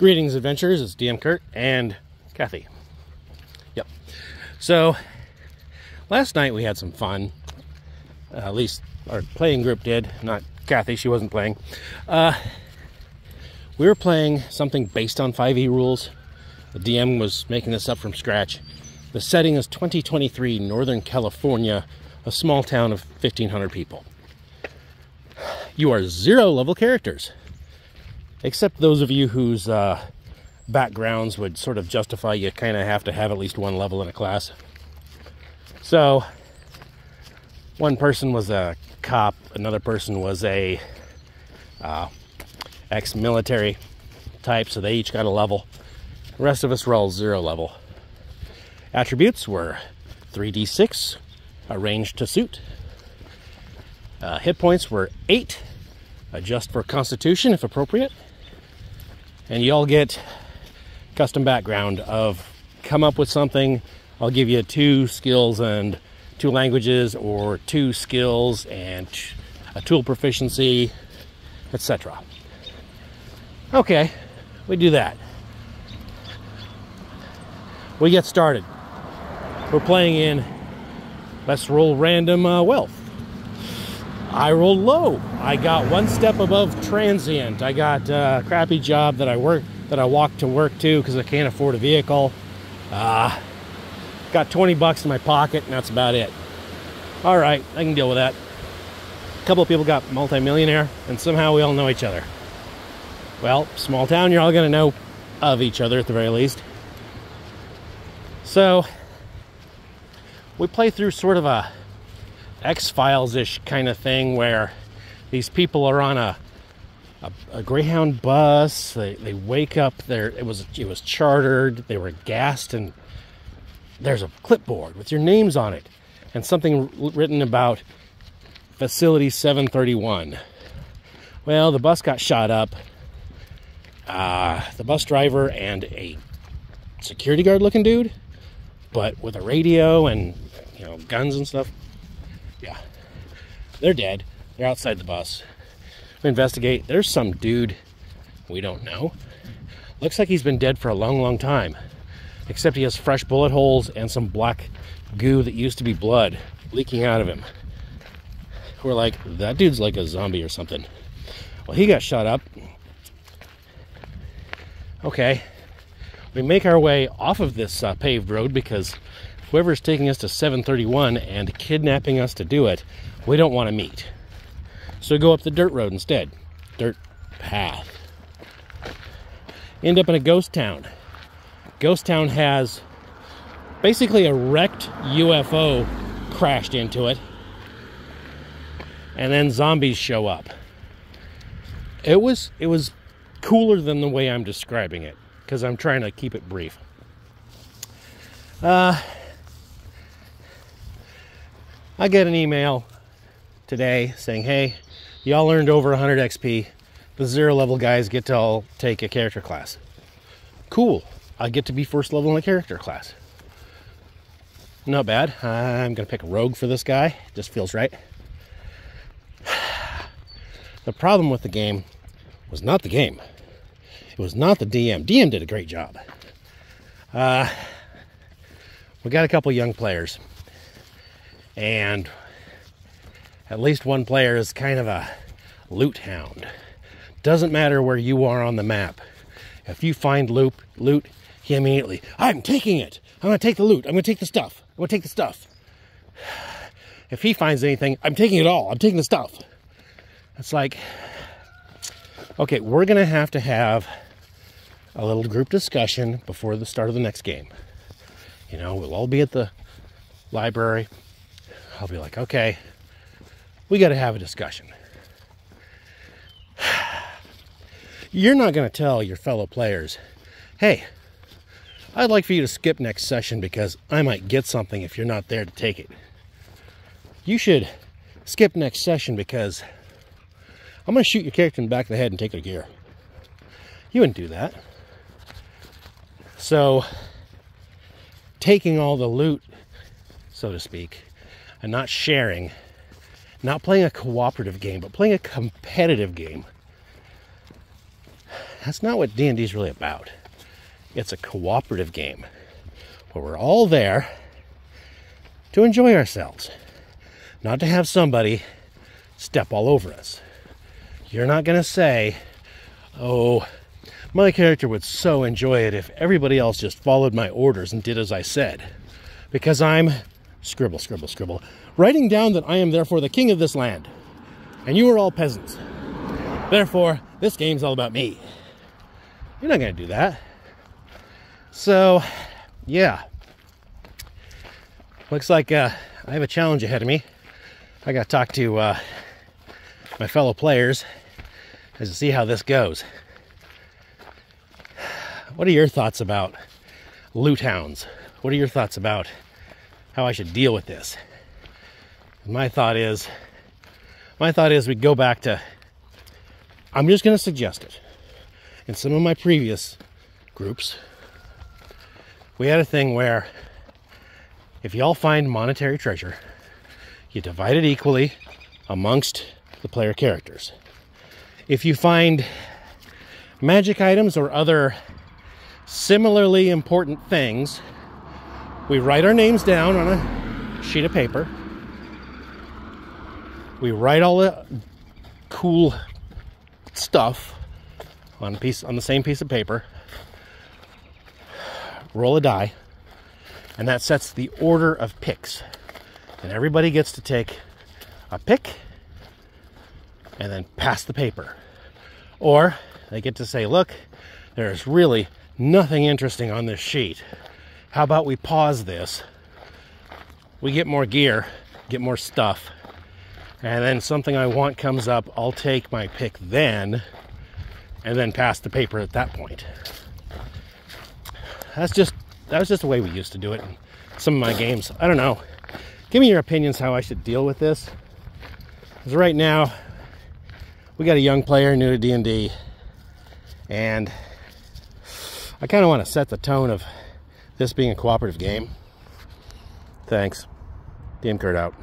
Greetings, adventurers. It's DM Kurt and Kathy. Yep. So, last night we had some fun. At least our playing group did. Not Kathy, she wasn't playing. We were playing something based on 5e rules. The DM was making this up from scratch. The setting is 2023 Northern California, a small town of 1,500 people. You are 0 level characters. Except those of you whose backgrounds would sort of justify you kind of have to have at least 1 level in a class. So, one person was a cop, another person was a ex-military type, so they each got a level. The rest of us were all 0 level. Attributes were 3d6, arranged to suit. Hit points were 8, adjust for constitution if appropriate. And you all get custom background of come up with something. I'll give you 2 skills and 2 languages, or 2 skills and a tool proficiency, etc. Okay, we do that. We get started. We're playing in let's roll random wealth. I rolled low. I got 1 step above transient. I got a crappy job that I walk to work to because I can't afford a vehicle. Got 20 bucks in my pocket, and that's about it. All right, I can deal with that. A couple of people got multi-millionaire, and somehow we all know each other. Well, small town, you're all going to know of each other at the very least. So, we play through sort of a X-Files-ish kind of thing where these people are on a Greyhound bus. They wake up there. It was chartered. They were gassed, and there's a clipboard with your names on it and something written about Facility 731. Well, the bus got shot up. The bus driver and a security guard looking dude, but with a radio and guns and stuff. Yeah, they're dead. They're outside the bus. We investigate. There's some dude we don't know. Looks like he's been dead for a long time. Except he has fresh bullet holes and some black goo that used to be blood leaking out of him. We're like, that dude's like a zombie or something. Well, he got shot up. Okay. We make our way off of this paved road because whoever's taking us to 731 and kidnapping us to do it, we don't want to meet. So we go up the dirt road instead. Dirt path. End up in a ghost town. Ghost town has basically a wrecked UFO crashed into it. And then zombies show up. It was cooler than the way I'm describing it, because I'm trying to keep it brief. I get an email today saying, hey, y'all earned over 100 XP. The 0 level guys get to all take a character class. Cool. I get to be 1st level in a character class. Not bad. I'm going to pick a rogue for this guy. Just feels right. The problem with the game was not the game. It was not the DM. DM did a great job. We got a couple young players. And at least one player is kind of a loot hound. Doesn't matter where you are on the map. If you find loot, he immediately, I'm taking it. I'm going to take the loot. I'm going to take the stuff. I'm going to take the stuff. If he finds anything, I'm taking it all. I'm taking the stuff. It's like, okay, we're going to have a little group discussion before the start of the next game. We'll all be at the library. I'll be like, okay, we got to have a discussion. You're not going to tell your fellow players, hey, I'd like for you to skip next session because I might get something if you're not there to take it. You should skip next session because I'm going to shoot your character in the back of the head and take their gear. You wouldn't do that. So, taking all the loot, so to speak, and not sharing, not playing a cooperative game, but playing a competitive game, that's not what D&D is really about. It's a cooperative game where we're all there to enjoy ourselves, not to have somebody step all over us. You're not going to say, oh, my character would so enjoy it if everybody else just followed my orders and did as I said. Because I'm, scribble, scribble, scribble, writing down that I am therefore the king of this land. And you are all peasants. Therefore, this game's all about me. You're not going to do that. So, yeah. Looks like I have a challenge ahead of me. I got to talk to my fellow players as to see how this goes. What are your thoughts about loot hounds? What are your thoughts about how I should deal with this? My thought is we go back to, I'm just going to suggest it. In some of my previous groups, we had a thing where if y'all find monetary treasure, you divide it equally amongst the player characters. If you find magic items or other similarly important things, we write our names down on a sheet of paper. We write all the cool stuff on the same piece of paper, roll a die, and that sets the order of picks. And everybody gets to take a pick and then pass the paper. Or they get to say, look, there's really nothing interesting on this sheet. How about we pause this? We get more gear, get more stuff, and then something I want comes up, I'll take my pick then, and then pass the paper at that point. That was just the way we used to do it in some of my games. I don't know. Give me your opinions how I should deal with this. Because right now, we got a young player new to D&D, and I kind of want to set the tone of this being a cooperative game. Thanks. DM Kurt out.